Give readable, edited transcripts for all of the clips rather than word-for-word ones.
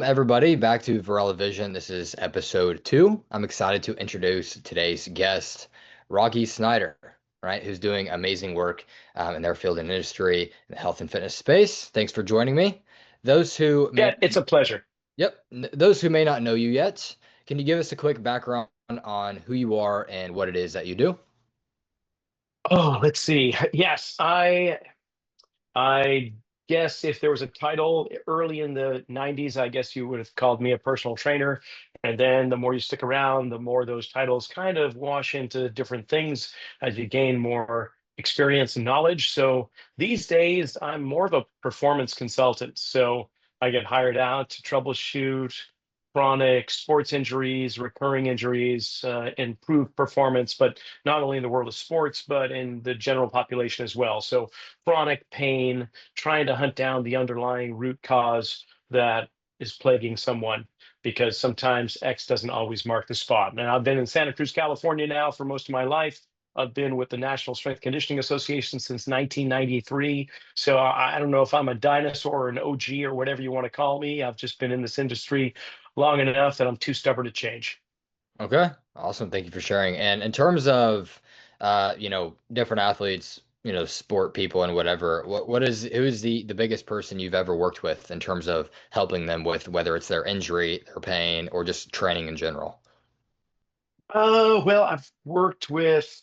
Everybody, back to Vorello Vision. This is episode 2. I'm excited to introduce today's guest, Rocky Snyder, right, who's doing amazing work in their field and industry in the health and fitness space. Thanks for joining me. Those who may, Yeah, it's a pleasure. those who may not know you yet, can you give us a quick background on who you are and what it is that you do? Oh, let's see. Yes, I guess if there was a title early in the 90s, I guess you would have called me a personal trainer. And then the more you stick around, the more those titles kind of wash into different things as you gain more experience and knowledge. So these days, I'm more of a performance consultant. So I get hired out to troubleshoot chronic sports injuries, recurring injuries, improve performance, but not only in the world of sports, but in the general population as well. So chronic pain, trying to hunt down the underlying root cause that is plaguing someone, because sometimes X doesn't always mark the spot. Now, I've been in Santa Cruz, California now for most of my life. I've been with the National Strength Conditioning Association since 1993. So I don't know if I'm a dinosaur or an OG or whatever you want to call me. I've just been in this industry long enough that I'm too stubborn to change. Okay, awesome. Thank you for sharing. And in terms of, different athletes, sport people and whatever, who is the biggest person you've ever worked with in terms of helping them with whether it's their injury, their pain, or just training in general? Well, I've worked with,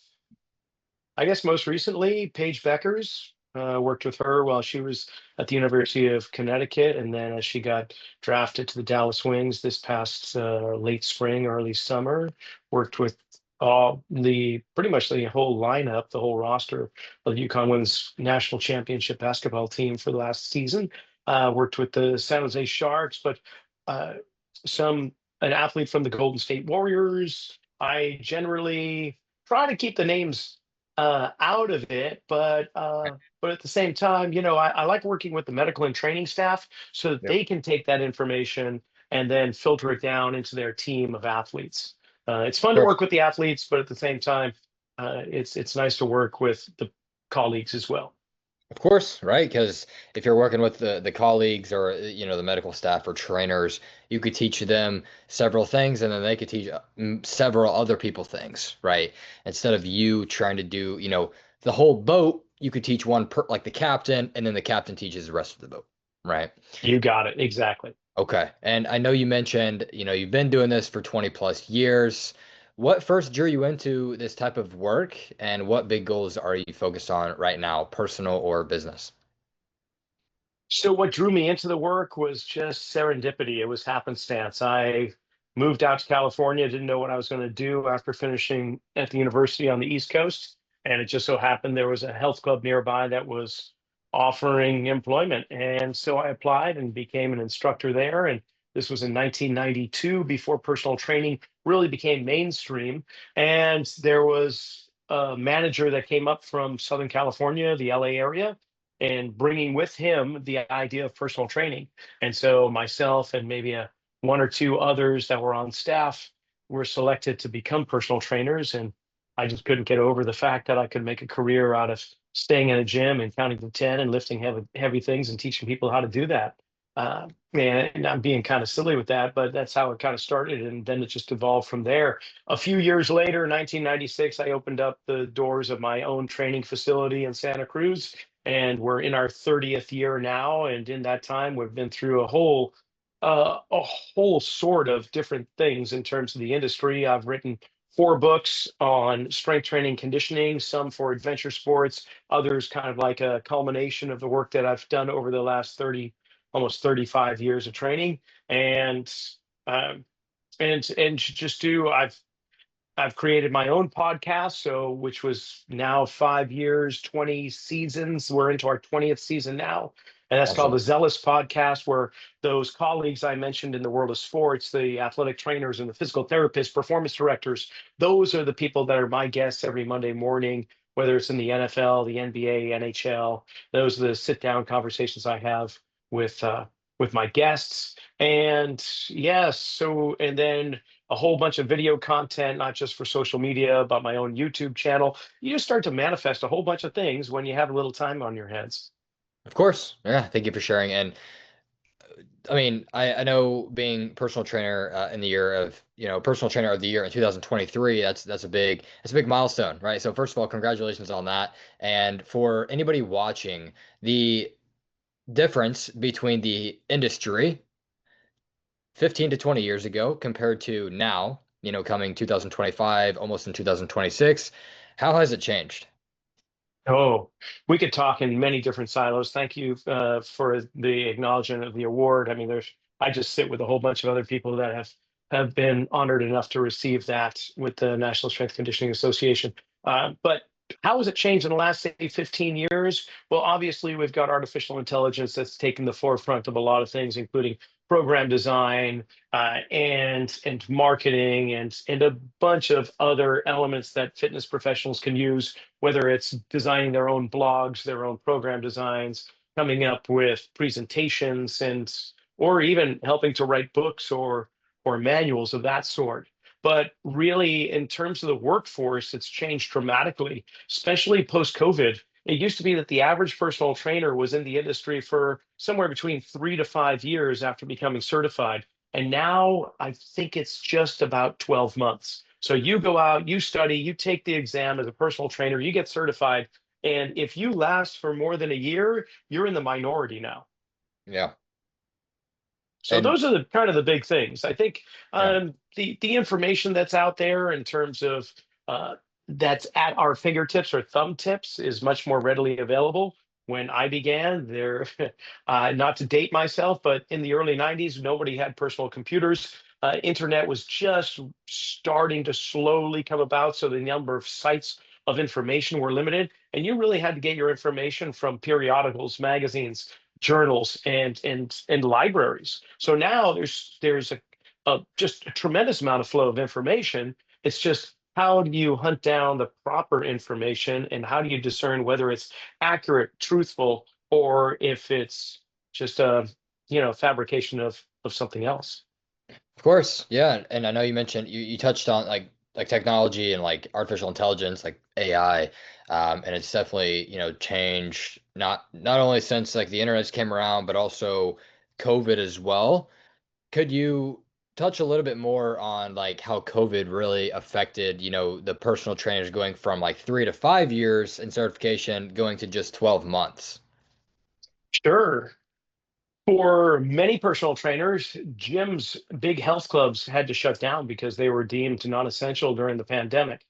I guess most recently, Paige Beckers. Worked with her while she was at the University of Connecticut, and then as she got drafted to the Dallas Wings this past late spring, early summer, worked with all the pretty much the whole lineup, the whole roster of the UConn Women's National Championship basketball team for the last season. Worked with the San Jose Sharks, but uh, some an athlete from the Golden State Warriors. I generally try to keep the names out of it, but at the same time, I like working with the medical and training staff so that Yep. they can take that information and then filter it down into their team of athletes. It's fun to work with the athletes, but at the same time, it's nice to work with the colleagues as well. Of course, right? Because if you're working with the colleagues or the medical staff or trainers, you could teach them several things, and then they could teach several other people things, right? Instead of you trying to do, the whole boat, you could teach like the captain, and then the captain teaches the rest of the boat, right? You got it. Exactly. Okay. And I know you mentioned, you've been doing this for 20 plus years. What first drew you into this type of work, and what big goals are you focused on right now, personal or business? So what drew me into the work was just serendipity. It was happenstance. I moved out to California, didn't know what I was going to do after finishing at the university on the East Coast. And it just so happened there was a health club nearby that was offering employment. And so I applied and became an instructor there. And this was in 1992, before personal training really became mainstream. And there was a manager that came up from Southern California, the LA area, and bringing with him the idea of personal training. And so myself and maybe one or two others that were on staff were selected to become personal trainers. And I just couldn't get over the fact that I could make a career out of staying in a gym and counting to 10 and lifting heavy things and teaching people how to do that. And I'm being kind of silly with that, but that's how it kind of started. And then it just evolved from there. A few years later, 1996, I opened up the doors of my own training facility in Santa Cruz, and we're in our 30th year now. And in that time, we've been through a whole sort of different things in terms of the industry. I've written 4 books on strength training conditioning, some for adventure sports, others kind of like a culmination of the work that I've done over the last 30, almost 35 years of training. And um, and just do I've created my own podcast, so which was now 5 years, 20 seasons. We're into our 20th season now. And that's called Awesome. the Zealous Podcast, where those colleagues I mentioned in the world of sports, the athletic trainers and the physical therapists, performance directors, those are the people that are my guests every Monday morning, whether it's in the NFL, the NBA, NHL. Those are the sit down conversations I have with uh, with my guests. And yes, and then a whole bunch of video content, not just for social media, but my own YouTube channel. You just start to manifest a whole bunch of things when you have a little time on your hands. Of course. Yeah. Thank you for sharing. And I mean, I know being personal trainer in the year of, personal trainer of the year in 2023, that's a big milestone, right? So first of all, congratulations on that. And for anybody watching, the difference between the industry 15 to 20 years ago compared to now, coming 2025, almost in 2026, how has it changed? Oh, we could talk in many different silos. Thank you for the acknowledgement of the award. I mean, I just sit with a whole bunch of other people that have been honored enough to receive that with the National Strength Conditioning Association. But how has it changed in the last, say, 15 years? Well, obviously, we've got artificial intelligence that's taken the forefront of a lot of things, including program design, and marketing, and a bunch of other elements that fitness professionals can use, whether it's designing their own blogs, their own program designs, coming up with presentations, and or even helping to write books or manuals of that sort. But really, in terms of the workforce, it's changed dramatically, especially post COVID. It used to be that the average personal trainer was in the industry for somewhere between 3 to 5 years after becoming certified. And now I think it's just about 12 months. So you go out, you study, you take the exam as a personal trainer, you get certified. And if you last for more than a year, you're in the minority now. Yeah. So And those are the kind of the big things. I think yeah, the information that's out there in terms of uh, that's at our fingertips or thumb tips is much more readily available. When I began, there, not to date myself, but in the early '90s, nobody had personal computers. Internet was just starting to slowly come about, so the number of sites of information were limited, and you really had to get your information from periodicals, magazines, journals, and libraries. So now there's a just a tremendous amount of flow of information. It's just how do you hunt down the proper information, and how do you discern whether it's accurate, truthful, or if it's just a fabrication of something else. of course, yeah. And I know you mentioned you touched on like technology and like artificial intelligence, like AI, and it's definitely changed not only since like the internet came around, but also COVID as well. Could you touch a little bit more on like how COVID really affected, the personal trainers going from like 3 to 5 years in certification going to just 12 months? Sure. For many personal trainers, gyms, big health clubs had to shut down because they were deemed non-essential during the pandemic.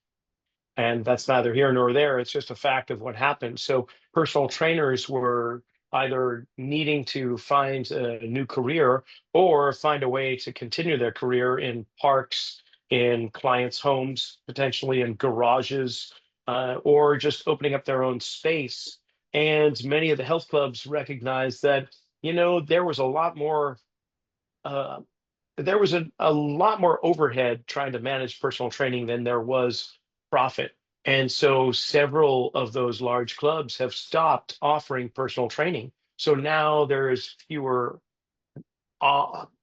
And that's neither here nor there. It's just a fact of what happened. So personal trainers were either needing to find a new career or find a way to continue their career in parks, in clients' homes, potentially in garages, or just opening up their own space. And many of the health clubs recognized that, there was a lot more. Uh, there was a lot more overhead trying to manage personal training than there was profit. And so several of those large clubs have stopped offering personal training. So now there's fewer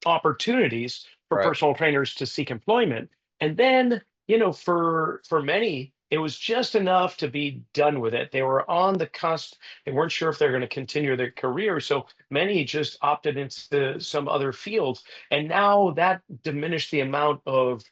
opportunities for Right. personal trainers to seek employment. And then, for many, it was just enough to be done with it. They were on the cusp. They weren't sure if they're going to continue their career. So many just opted into some other field. And now that diminished the amount of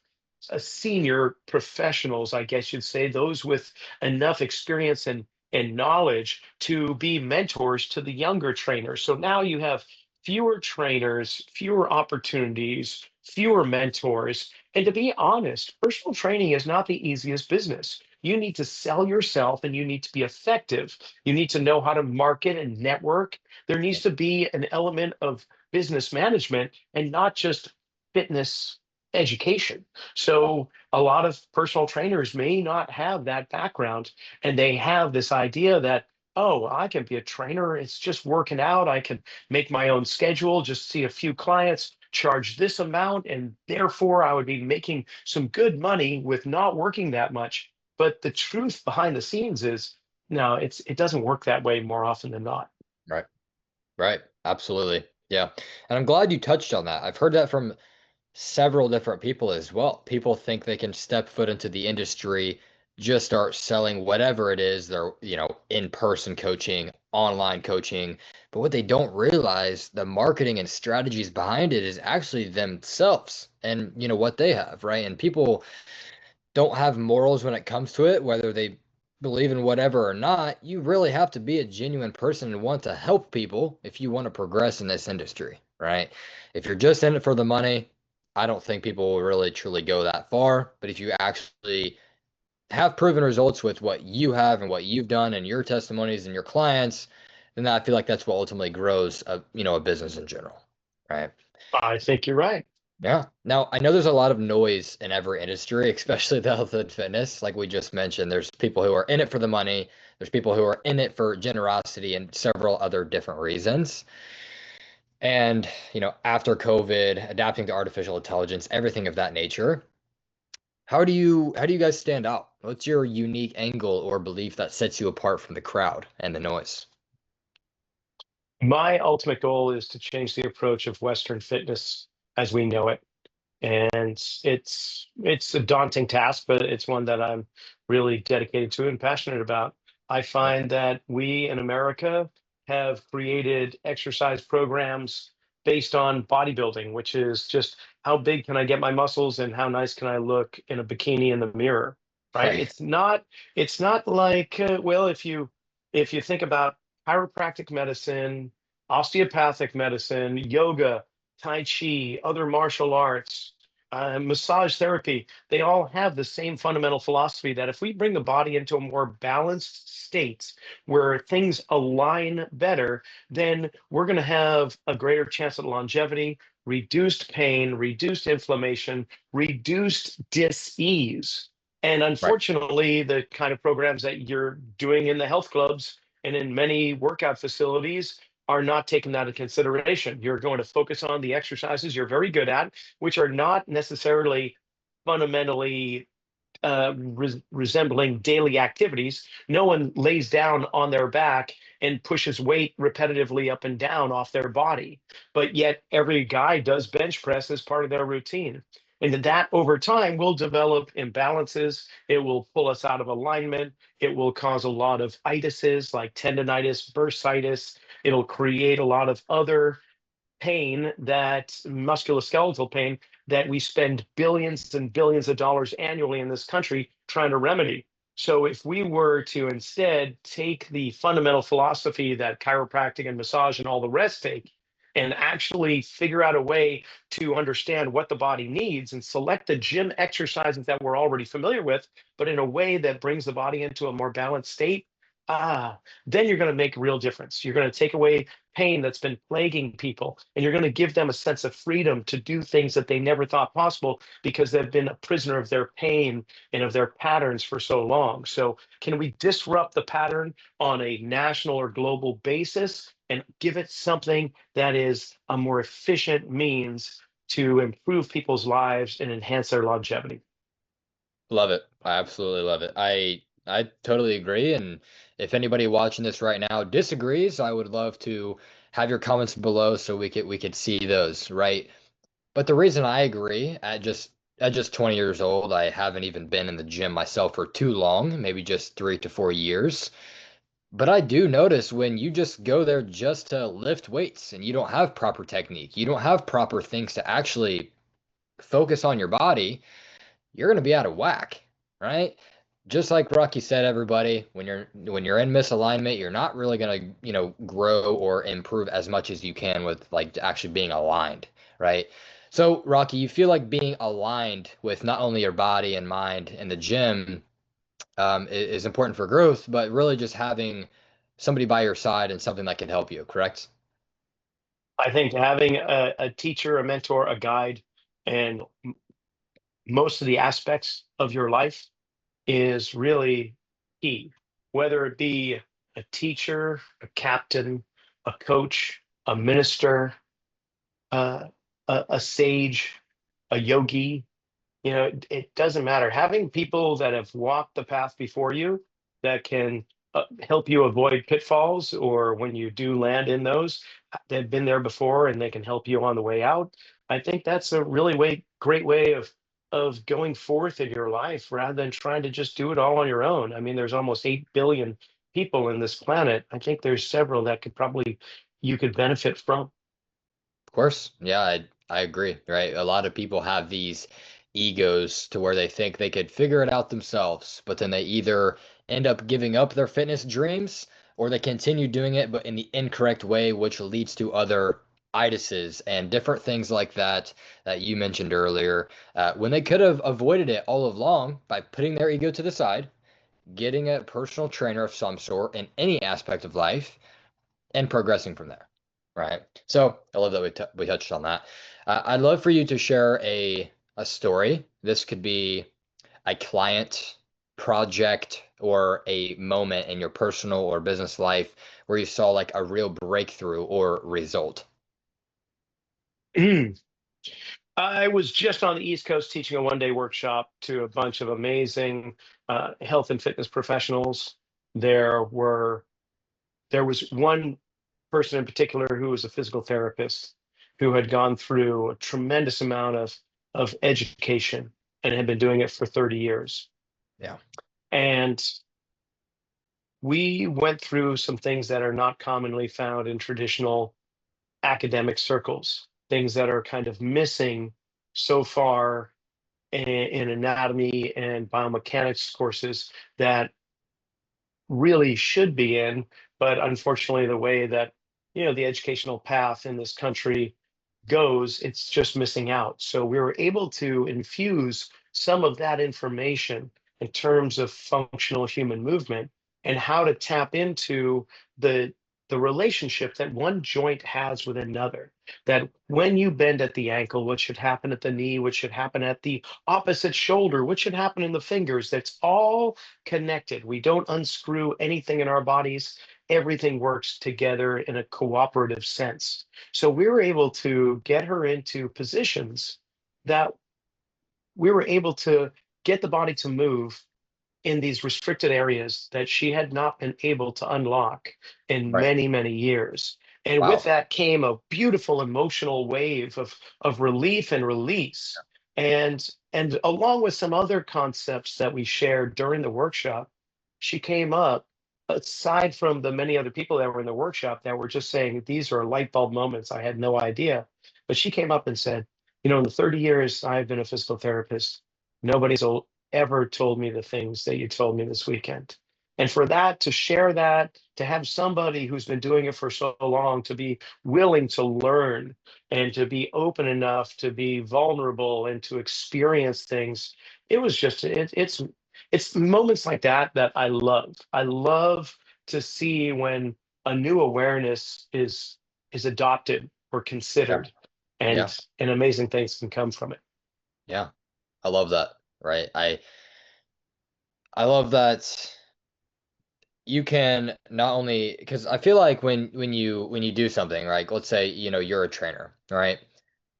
senior professionals, I guess you'd say, those with enough experience and knowledge to be mentors to the younger trainers. So now you have fewer trainers, fewer opportunities, fewer mentors. And to be honest, personal training is not the easiest business. You need to sell yourself and you need to be effective. You need to know how to market and network. There needs to be an element of business management and not just fitness education. So a lot of personal trainers may not have that background, and they have this idea that, oh, I can be a trainer. It's just working out. I can make my own schedule, just see a few clients, charge this amount, and therefore I would be making some good money with not working that much. But the truth behind the scenes is, no, it doesn't work that way more often than not. Right. Right. Absolutely. Yeah. And I'm glad you touched on that. I've heard that from several different people as well. People think they can step foot into the industry just start selling whatever it is, their, in-person coaching, online coaching. But what they don't realize, the marketing and strategies behind it is actually themselves and, what they have, right? And people don't have morals when it comes to it, whether they believe in whatever or not. You really have to be a genuine person and want to help people if you want to progress in this industry, right? If you're just in it for the money, I don't think people will really truly go that far. But if you actually have proven results with what you have and what you've done and your testimonies and your clients, then I feel like that's what ultimately grows a business in general, right? I think you're right. Yeah. Now, I know there's a lot of noise in every industry, especially the health and fitness. Like we just mentioned, there's people who are in it for the money, there's people who are in it for generosity and several other different reasons. And, after COVID, adapting to artificial intelligence, everything of that nature, how do you guys stand out? What's your unique angle or belief that sets you apart from the crowd and the noise? My ultimate goal is to change the approach of Western fitness as we know it. And it's a daunting task, but it's one that I'm really dedicated to and passionate about. I Yep. find that we in America have created exercise programs based on bodybuilding, which is just how big can I get my muscles and how nice can I look in a bikini in the mirror, right? Right. It's not like well, if you think about chiropractic medicine, osteopathic medicine, yoga, Tai Chi, other martial arts, massage therapy, they all have the same fundamental philosophy that if we bring the body into a more balanced state where things align better, then we're going to have a greater chance at longevity, reduced pain, reduced inflammation, reduced dis-ease. And Right. unfortunately, the kind of programs that you're doing in the health clubs and in many workout facilities are not taking that into consideration. You're going to focus on the exercises you're very good at, which are not necessarily fundamentally resembling daily activities. No one lays down on their back and pushes weight repetitively up and down off their body. But yet, every guy does bench press as part of their routine. And that over time will develop imbalances. It will pull us out of alignment. It will cause a lot of itises like tendonitis, bursitis. It'll create a lot of other pain, that musculoskeletal pain that we spend billions and billions of dollars annually in this country trying to remedy. So if we were to instead take the fundamental philosophy that chiropractic and massage and all the rest take and actually figure out a way to understand what the body needs and select the gym exercises that we're already familiar with, but in a way that brings the body into a more balanced state, then you're going to make a real difference. You're going to take away pain that's been plaguing people, and you're going to give them a sense of freedom to do things that they never thought possible because they've been a prisoner of their pain and of their patterns for so long. So, can we disrupt the pattern on a national or global basis and give it something that is a more efficient means to improve people's lives and enhance their longevity? Love it. I absolutely love it. I totally agree. And if anybody watching this right now disagrees, I would love to have your comments below so we could see those, right? But the reason I agree, at just 20 years old, I haven't even been in the gym myself for too long, maybe just 3 to 4 years. But I do notice when you just go there just to lift weights and you don't have proper technique, you don't have proper things to actually focus on your body, you're going to be out of whack, right? Just like Rocky said, everybody, when you're in misalignment, you're not really going to, grow or improve as much as you can with like actually being aligned, right? So, Rocky, you feel like being aligned with not only your body and mind in the gym is important for growth, but really just having somebody by your side and something that can help you, correct? I think having a teacher, a mentor, a guide, and most of the aspects of your life is really key, whether it be a teacher, a captain, a coach, a minister, uh, a sage, a yogi. It doesn't matter. Having people that have walked the path before you that can help you avoid pitfalls, or when you do land in those, they've been there before and they can help you on the way out. I think that's a really great way of of going forth in your life rather than trying to just do it all on your own. I mean, there's almost 8 billion people in this planet. I think there's several that could probably you could benefit from. Of course. Yeah, I agree, right? A lot of people have these egos to where they think they could figure it out themselves, but then they either end up giving up their fitness dreams or they continue doing it, but in the incorrect way, which leads to other itises and different things like that that you mentioned earlier, when they could have avoided it all along by putting their ego to the side, getting a personal trainer of some sort in any aspect of life and progressing from there. Right. So I love that we touched on that. I'd love for you to share a story. This could be a client project or a moment in your personal or business life where you saw like a real breakthrough or result. I was just on the East Coast teaching a 1-day workshop to a bunch of amazing health and fitness professionals. There were there was one person in particular who was a physical therapist who had gone through a tremendous amount of education and had been doing it for 30 years. Yeah. And we went through some things that are not commonly found in traditional academic circles, things that are kind of missing so far in anatomy and biomechanics courses that really should be in, but unfortunately, the way that the educational path in this country goes, it's just missing out. So we were able to infuse some of that information in terms of functional human movement and how to tap into the the relationship that one joint has with another. That when you bend at the ankle, what should happen at the knee, what should happen at the opposite shoulder, what should happen in the fingers, that's all connected. We don't unscrew anything in our bodies. Everything works together in a cooperative sense. So we were able to get her into positions that we were able to get the body to move in these restricted areas that she had not been able to unlock in Right. many, many years. And with Wow. that came a beautiful emotional wave of relief and release. And along with some other concepts that we shared during the workshop, she came up, aside from the many other people that were in the workshop that were just saying, these are light bulb moments. I had no idea. But she came up and said, in the 30 years I've been a physical therapist, nobody's ever told me the things that you told me this weekend. And for that, to share that, to have somebody who's been doing it for so long, to be willing to learn and to be open enough to be vulnerable and to experience things, it was just, it's moments like that that I love. I love to see when a new awareness is adopted or Yeah. considered, Yeah. and amazing things can come from it. Yeah. I love that. Right. I love that you can not only because I feel like when you do something, right? Let's say, you're a trainer, right?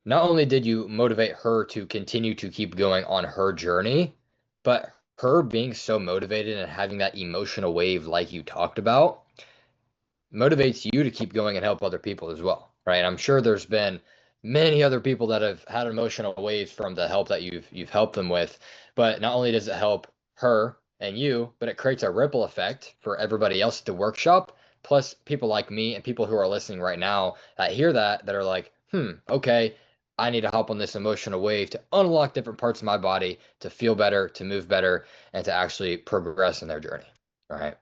Not only did you motivate her to continue to keep going on her journey, but her being so motivated and having that emotional wave like you talked about motivates you to keep going and help other people as well, right? I'm sure there's been many other people that have had emotional waves from the help that you've helped them with, but not only does it help her and you, but it creates a ripple effect for everybody else at the workshop, plus people like me and people who are listening right now that hear that are like, okay, I need to hop on this emotional wave to unlock different parts of my body to feel better, to move better, and to actually progress in their journey. All right.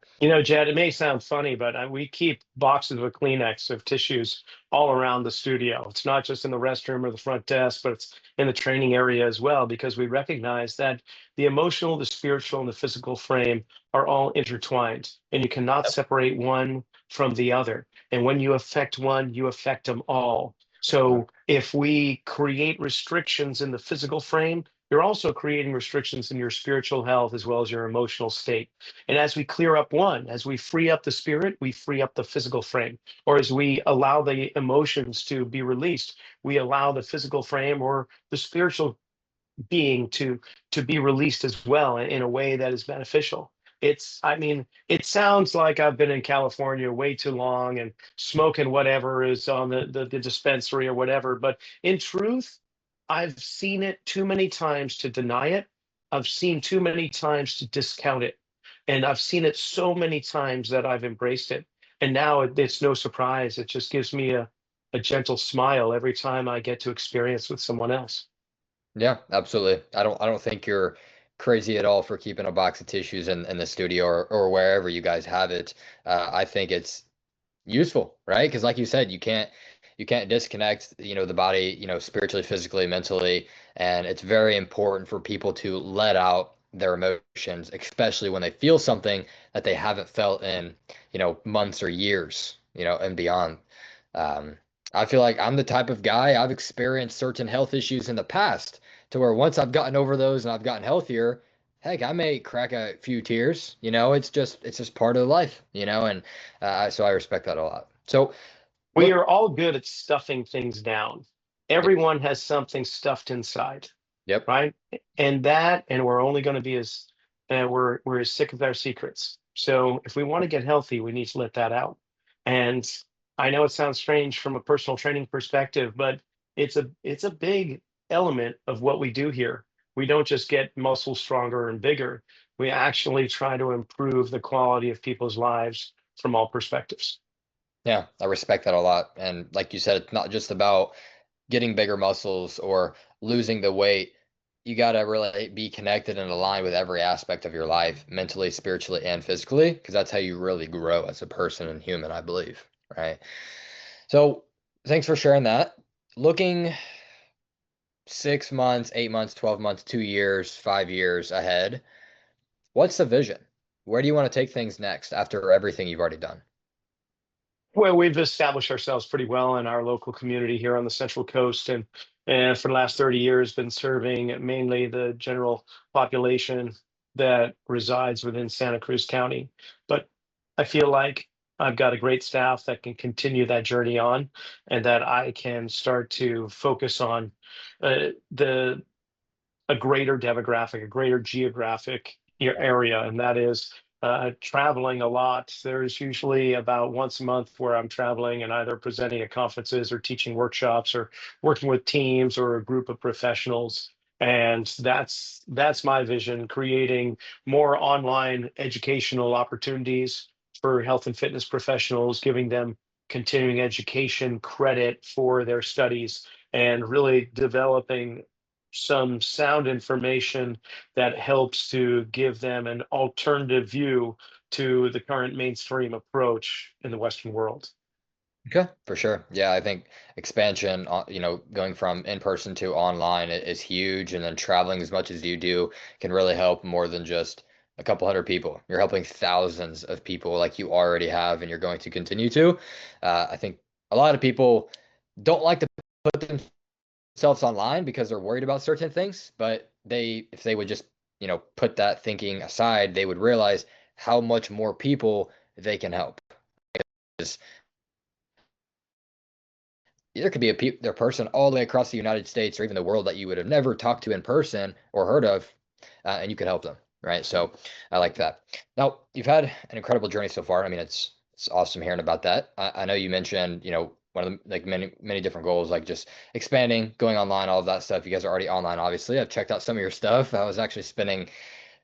Jed, it may sound funny, but we keep boxes of Kleenex of tissues all around the studio. It's not just in the restroom or the front desk, but it's in the training area as well, because we recognize that the emotional, the spiritual, and the physical frame are all intertwined, and you cannot Yep. separate one from the other. And when you affect one, you affect them all. Mhm. So if we create restrictions in the physical frame, you're also creating restrictions in your spiritual health as well as your emotional state. And as we clear up one, as we free up the spirit, we free up the physical frame. Or as we allow the emotions to be released, we allow the physical frame or the spiritual being to be released as well in a way that is beneficial. I mean, it sounds like I've been in California way too long and smoking whatever is on the dispensary or whatever. But in truth, I've seen it too many times to deny it. I've seen too many times to discount it. And I've seen it so many times that I've embraced it. And now it's no surprise. It just gives me a gentle smile every time I get to experience with someone else. Yeah, absolutely. I don't think you're crazy at all for keeping a box of tissues in the studio or wherever you guys have it. I think it's useful, right? Because like you said, you can't disconnect, the body, spiritually, physically, mentally, and it's very important for people to let out their emotions, especially when they feel something that they haven't felt in, months or years, and beyond. Um, I feel like I'm the type of guy, I've experienced certain health issues in the past to where once I've gotten over those and I've gotten healthier, heck, I may crack a few tears, it's just part of life, and so I respect that a lot. So We look, are all good at stuffing things down. yep, Everyone has something stuffed inside, yep, right? And we're only going to be as we're as sick as our secrets. So if we want to get healthy, we need to let that out. And I know it sounds strange from a personal training perspective, but it's a big element of what we do here. We don't just get muscles stronger and bigger. We actually try to improve the quality of people's lives from all perspectives. yeah, I respect that a lot. And like you said, it's not just about getting bigger muscles or losing the weight. You got to really be connected and aligned with every aspect of your life, mentally, spiritually, and physically, because that's how you really grow as a person and human, I believe, right? So, thanks for sharing that. Looking 6 months, 8 months, 12 months, 2 years, 5 years ahead, what's the vision? Where do you want to take things next after everything you've already done? Well, we've established ourselves pretty well in our local community here on the Central Coast, and for the last 30 years, been serving mainly the general population that resides within Santa Cruz County. But I feel like I've got a great staff that can continue that journey on, and that I can start to focus on the a greater demographic, a greater geographic area, and that is traveling a lot. There's usually about once a month where I'm traveling and either presenting at conferences or teaching workshops or working with teams or a group of professionals. And that's my vision, creating more online educational opportunities for health and fitness professionals, giving them continuing education credit for their studies, and really developing some sound information that helps to give them an alternative view to the current mainstream approach in the Western world. Okay, for sure. Yeah, I think expansion, going from in person to online is huge, and then traveling as much as you do can really help more than just a couple hundred people. You're helping thousands of people like you already have, and you're going to continue to. I think a lot of people don't like to put themselves online because they're worried about certain things, but if they would just, put that thinking aside, they would realize how much more people they can help. There could be a person all the way across the United States or even the world that you would have never talked to in person or heard of, and you could help them, right? So I like that. Now, you've had an incredible journey so far. I mean, it's awesome hearing about that. I know you mentioned, one of the like many different goals, like just expanding, going online, all of that stuff. You guys are already online, obviously. I've checked out some of your stuff. I was actually spending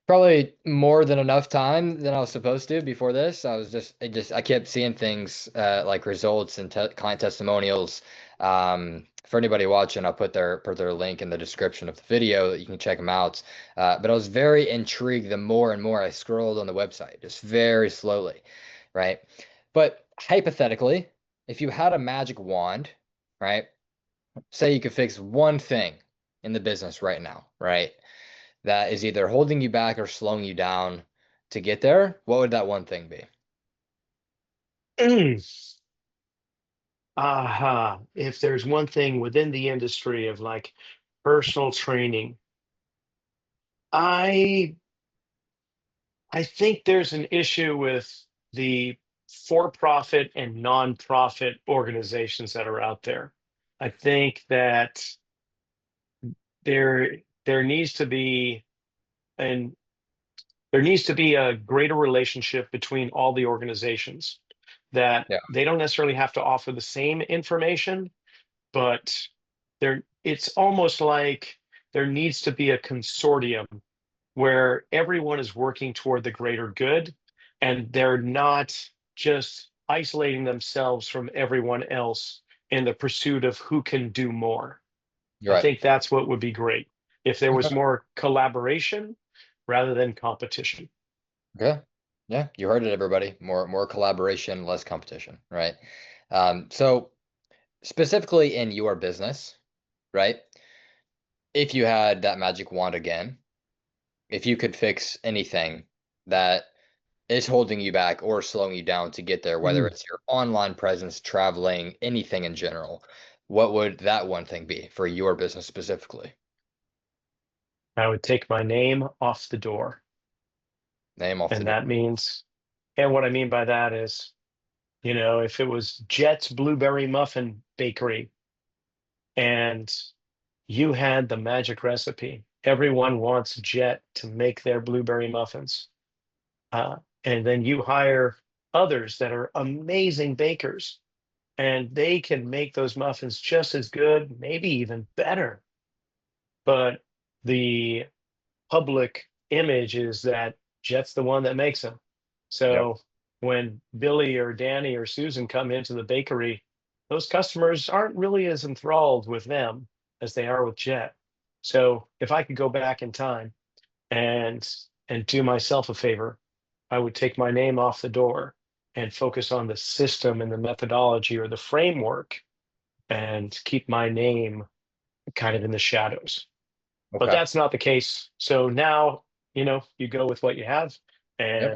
probably more than enough time than I was supposed to before this. I kept seeing things like results and client testimonials. For anybody watching, I'll put their link in the description of the video that you can check them out. But I was very intrigued the more and more I scrolled on the website, just very slowly, right? But hypothetically, if you had a magic wand, right? Say you could fix one thing in the business right now, right? That is either holding you back or slowing you down to get there, what would that one thing be? Aha. If there's one thing within the industry of like personal training, I I think there's an issue with the for-profit and non-profit organizations that are out there. I think that there there needs to be an there needs to be a greater relationship between all the organizations, that Yeah. they don't necessarily have to offer the same information, but there it's almost like there needs to be a consortium where everyone is working toward the greater good and they're not just isolating themselves from everyone else in the pursuit of who can do more. You're I right. think that's what would be great if there was Okay. more collaboration rather than competition. Okay. Yeah, you heard it, everybody. More collaboration, less competition, right? So specifically in your business, right? If you had that magic wand again, if you could fix anything that is holding you back or slowing you down to get there, whether Mm. it's your online presence, traveling, anything in general, what would that one thing be for your business specifically? I would take my name off the door. Name off the And door. that means, and what I mean by that is, if it was Jet's Blueberry Muffin Bakery and you had the magic recipe, everyone wants Jet to make their blueberry muffins. Uh, and then you hire others that are amazing bakers and they can make those muffins just as good, maybe even better. But the public image is that Jet's the one that makes them. Yep. So when Billy or Danny or Susan come into the bakery, those customers aren't really as enthralled with them as they are with Jet. So if I could go back in time and do myself a favor, I would take my name off the door and focus on the system and the methodology or the framework and keep my name kind of in the shadows. But Okay. that's not the case. So now, you go with what you have, Yep.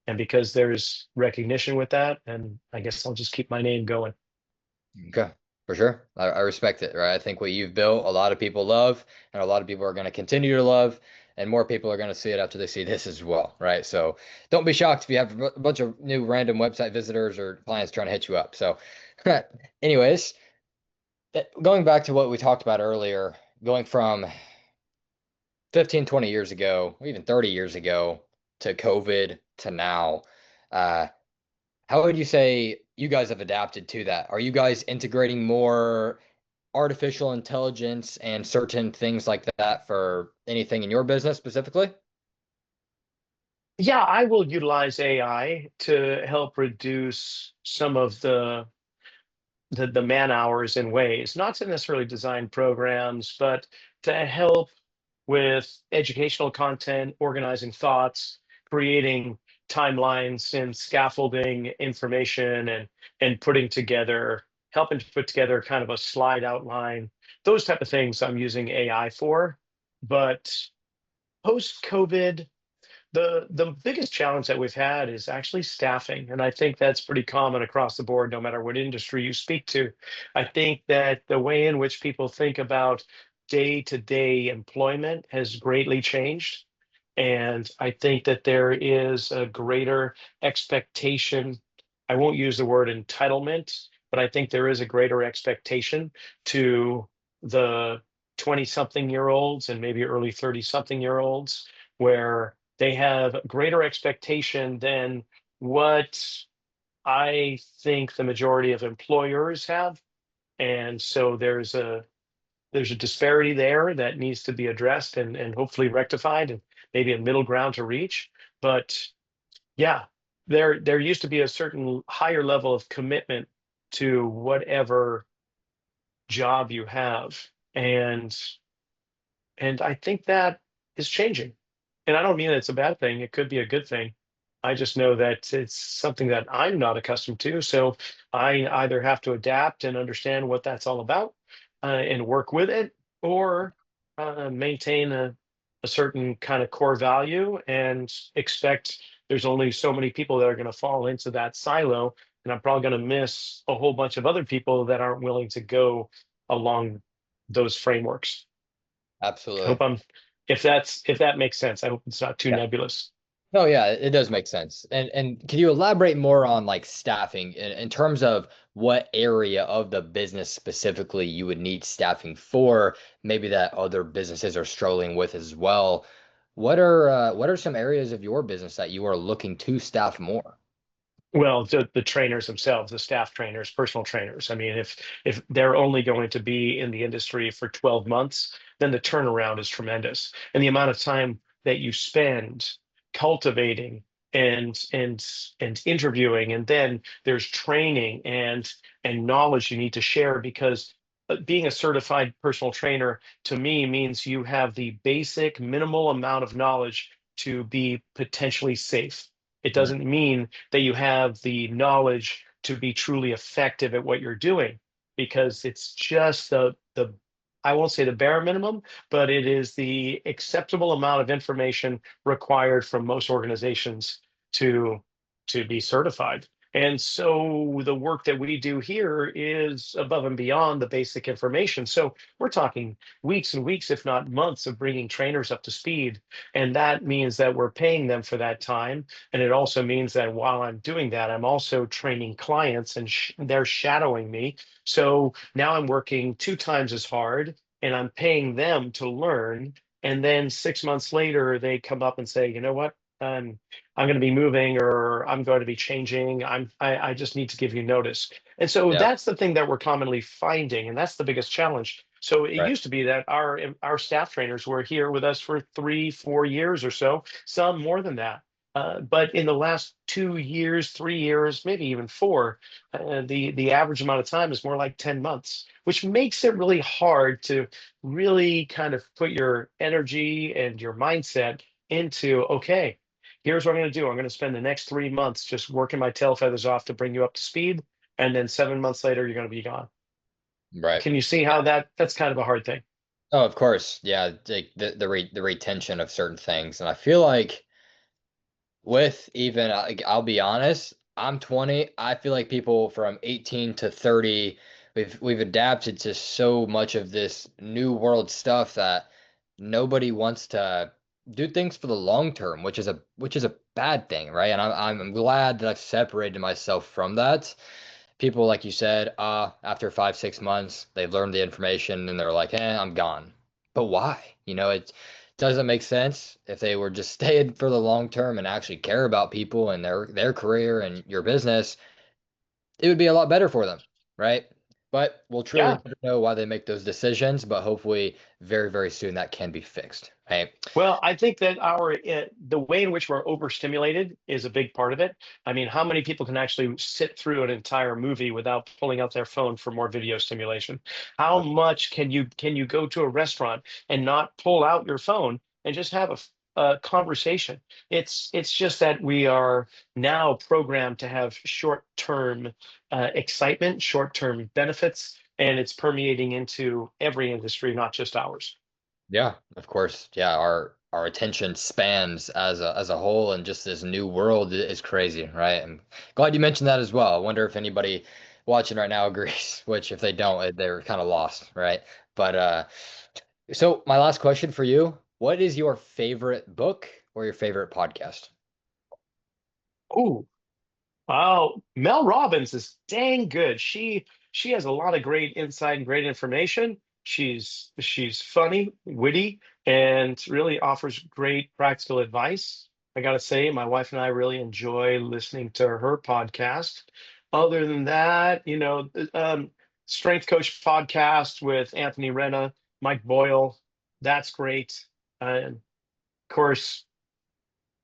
and because there's recognition with that, and I guess I'll just keep my name going. Okay. For sure. I respect it, right? I think what you've built, a lot of people love, and a lot of people are going to continue to love, and more people are going to see it after they see this as well, right? So don't be shocked if you have a bunch of new random website visitors or clients trying to hit you up. So, anyways, going back to what we talked about earlier, going from 15, 20 years ago, or even 30 years ago to COVID to now, uh, how would you say you guys have adapted to that? Are you guys integrating more artificial intelligence and certain things like that for anything in your business specifically? Yeah, I will utilize AI to help reduce some of the man hours in ways, not to necessarily design programs, but to help with educational content, organizing thoughts, creating timelines and scaffolding information and putting together, helping to put together kind of a slide outline, those type of things I'm using AI for. But post COVID, the biggest challenge that we've had is actually staffing, and I think that's pretty common across the board, no matter what industry you speak to. I think that the way in which people think about day-to-day employment has greatly changed, and I think that there is a greater expectation. I won't use the word entitlement, but I think there is a greater expectation to the 20-something-year-olds and maybe early 30-something-year-olds, where they have greater expectation than what I think the majority of employers have. And so there's a disparity there that needs to be addressed and hopefully rectified and maybe a middle ground to reach. But yeah, there used to be a certain higher level of commitment to whatever job you have. And I think that is changing. And I don't mean it's a bad thing. It could be a good thing. I just know that it's something that I'm not accustomed to. So I either have to adapt and understand what that's all about and work with it, or maintain a certain kind of core value and expect there's only so many people that are going to fall into that silo. And I'm probably going to miss a whole bunch of other people that aren't willing to go along those frameworks. I Absolutely. hope I'm if that makes sense. I hope it's not too Yeah. nebulous. No, yeah, it does make sense. And can you elaborate more on like staffing in terms of what area of the business specifically you would need staffing for, maybe that other businesses are struggling with as well. What are some areas of your business that you are looking to staff more? Well, the trainers themselves, the staff trainers, personal trainers. I mean, if they're only going to be in the industry for 12 months, then the turnaround is tremendous. And the amount of time that you spend cultivating and interviewing, and then there's training and knowledge you need to share because being a certified personal trainer to me means you have the basic minimal amount of knowledge to be potentially safe. It Mm, doesn't mean that you have the knowledge to be truly effective at what you're doing because it's just the I won't say the bare minimum, but it is the acceptable amount of information required from most organizations to to be certified. And so the work that we do here is above and beyond the basic information. So we're talking weeks and weeks, if not months, of bringing trainers up to speed. And that means that we're paying them for that time, and it also means that while I'm doing that, I'm also training clients and they're shadowing me. So now I'm working two times as hard and I'm paying them to learn. And then 6 months later, they come up and say, you know what? I'm going to be moving or I'm going to be changing. I just need to give you notice. And so yeah, that's the thing that we're commonly finding. And that's the biggest challenge. So it right. used to be that our staff trainers were here with us for 3, 4 years or so, some more than that. But in the last 2 years, 3 years, maybe even four, the average amount of time is more like 10 months, which makes it really hard to really kind of put your energy and your mindset into, okay, here's what I'm going to do. I'm going to spend the next 3 months just working my tail feathers off to bring you up to speed. And then 7 months later, you're going to be gone. Right. Can you see how that's kind of a hard thing? Oh, of course. Yeah, the retention of certain things. And I feel like with even I'll be honest, I'm 20. I feel like people from 18 to 30, we've adapted to so much of this new world stuff that nobody wants to do things for the long term, which is a bad thing, right? And I'm glad that I've separated myself from that. People, like you said, after 5, 6 months, they've learned the information and they're like, I'm gone. But why? It doesn't make sense if they were just staying for the long term and actually care about people and their career and your business, it would be a lot better for them, right? But we'll truly Yeah. never know why they make those decisions, but hopefully very, very soon that can be fixed, right? Well, I think that the way in which we're overstimulated is a big part of it. I mean, how many people can actually sit through an entire movie without pulling out their phone for more video stimulation? How much can you go to a restaurant and not pull out your phone and just have a conversation? It's just that we are now programmed to have short-term excitement, short-term benefits, and it's permeating into every industry, not just ours. Yeah, of course. Yeah, our attention spans as a whole and just this new world is crazy, right? I'm glad you mentioned that as well. I wonder if anybody watching right now agrees, which if they don't, they're kind of lost, right? But so my last question for you, what is your favorite book or your favorite podcast? Ooh. Oh, Mel Robbins is dang good. She has a lot of great insight and great information. She's funny, witty, and really offers great practical advice. I gotta say, my wife and I really enjoy listening to her podcast. Other than that, Strength Coach podcast with Anthony Renna, Mike Boyle, that's great. And of course,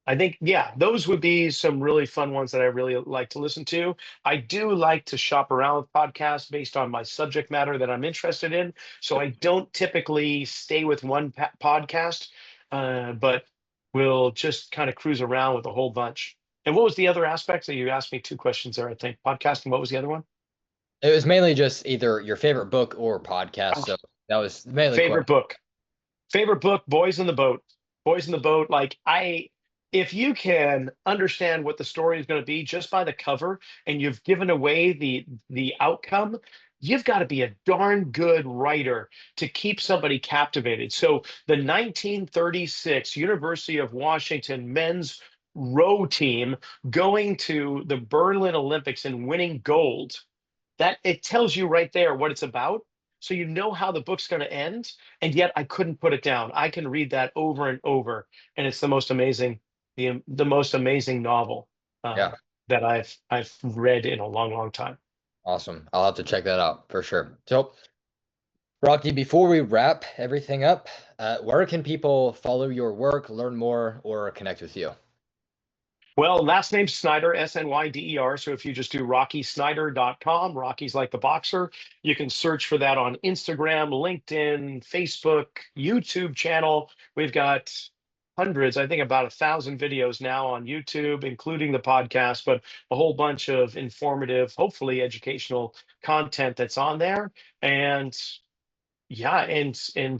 I think, yeah, those would be some really fun ones that I really like to listen to. I do like to shop around with podcasts based on my subject matter that I'm interested in. So I don't typically stay with one podcast, but will just kind of cruise around with a whole bunch. And what was the other aspect? So you asked me two questions there, I think. Podcasting, what was the other one? It was mainly just either your favorite book or podcast, Oh, so that was mainly favorite question. book. Favorite book, Boys in the Boat. Boys in the Boat. If you can understand what the story is going to be just by the cover, and you've given away the outcome, you've got to be a darn good writer to keep somebody captivated. So the 1936 University of Washington men's row team going to the Berlin Olympics and winning gold, that it tells you right there what it's about. So you know how the book's going to end, and yet I couldn't put it down. I can read that over and over, and it's the most amazing, the most amazing novel. Uh, Yeah. that I've read in a long, long time. Awesome. I'll have to check that out for sure. So, Rocky, before we wrap everything up, where can people follow your work, learn more, or connect with you? Well, last name Snyder, Snyder. So if you just do rockysnyder.com, Rocky's like the boxer, you can search for that on Instagram, LinkedIn, Facebook, YouTube channel. We've got hundreds, I think about 1,000 videos now on YouTube, including the podcast, but a whole bunch of informative, hopefully educational content that's on there. And yeah, and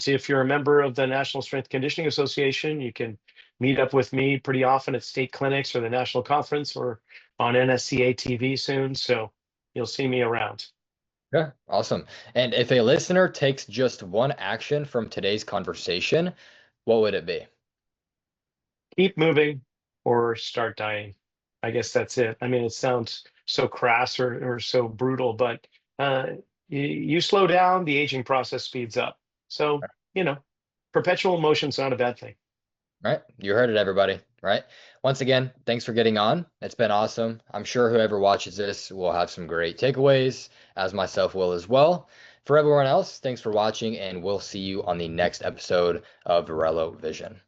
if you're a member of the National Strength Conditioning Association, you can meet up with me pretty often at state clinics or the national conference or on NSCA TV soon. So you'll see me around. Yeah, awesome. And if a listener takes just one action from today's conversation, what would it be? Keep moving or start dying. I guess that's it. I mean, it sounds so crass or so brutal, but you slow down, the aging process speeds up. So, you know, perpetual motion's not a bad thing. Right? You heard it, everybody. Right? Once again, thanks for getting on. It's been awesome. I'm sure whoever watches this will have some great takeaways, as myself will as well. For everyone else, thanks for watching, and we'll see you on the next episode of Vorello Vision.